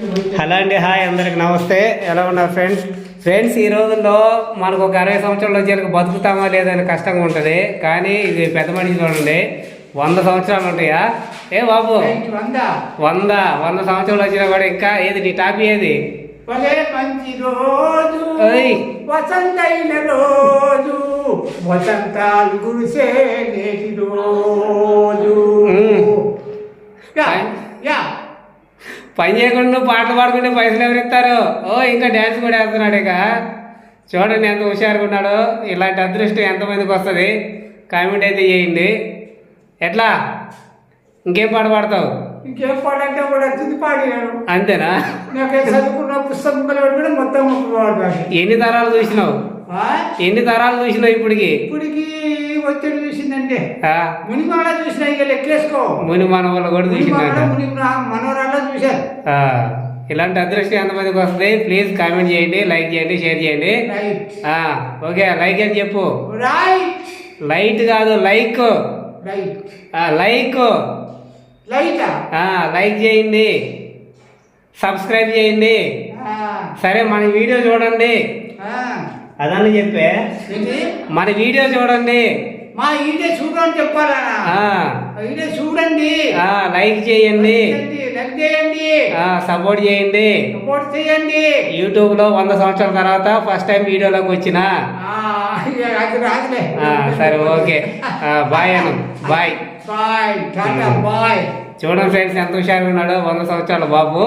Hello అండి, hi అందరికి నమస్తే. ఎలా ఉన్నారు ఫ్రెండ్స్ ఈ రోజుల్లో మనకు ఒక 60 సంవత్సరాలు వచ్చేందుకు బతుకుతామా లేదని కష్టంగా ఉంటుంది. కానీ ఇది పెద్ద మనిషి చూడండి, 100 సంవత్సరాలు ఉంటాయా? ఏ బాబు, 100 సంవత్సరాలు వచ్చినా కూడా ఇంకా ఏది నీ టాపీ ఏది? మంచి రోజు వసంతైన రోజు వసంతాలు కురిసే నేటి రోజు. పని చేయకుండా నువ్వు పాటలు పాడుకుంటే పైసలు ఎవరు ఇస్తారు? ఇంకా డ్యాన్స్ కూడా వేస్తున్నాడు. ఇక చూడండి ఎంత హుషారుగా ఉన్నాడో. ఇలాంటి అదృష్టం ఎంతమందికి వస్తుంది? కామెంట్ అయితే చేయండి. ఎట్లా ఇంకేం పాట పాడతావు? ఇంకేం పాట అంటే కూడా తుది పాడాను. అంతేనా? నాకు చదువుకున్న పుస్తకం మొత్తం ఎన్ని తరాలు చూసినావు? ఇప్పటికి వచ్చేది చూసిందంటే మునిమాల చూసిన ఇక లెక్కేసుకో. ముని మనవాళ్ళు కూడా చూసినాడు, మనవరాల్లో చూశారు. ఇలాంటి అదృష్టం ఎంతమందికి వస్తుంది? ప్లీజ్ కామెంట్ చేయండి, లైక్ చేయండి, షేర్ చేయండి. ఓకే, లైక్ అని చెప్పు. లైట్ కాదు, లైక్. లైక్ చేయండి, సబ్స్క్రైబ్ చేయండి. సరే, మన వీడియో చూడండి. అదని చెప్పే మన వీడియో చూడండి. మా వీడియో చూడని చెప్పాలా? వీడియో చూడండి, లైక్ చేయండి, సపోర్ట్ చేయండి. యూట్యూబ్ లో 100 సంవత్సరాల తర్వాత ఫస్ట్ టైం వీడియోలోకి వచ్చిన. సరే, ఓకే, బాయ్ అను. బాయ్. బాయ్. చూడండి ఫ్రెండ్స్ ఎంత హుషారుగా ఉన్నాడో 100 సంవత్సరాల బాబు.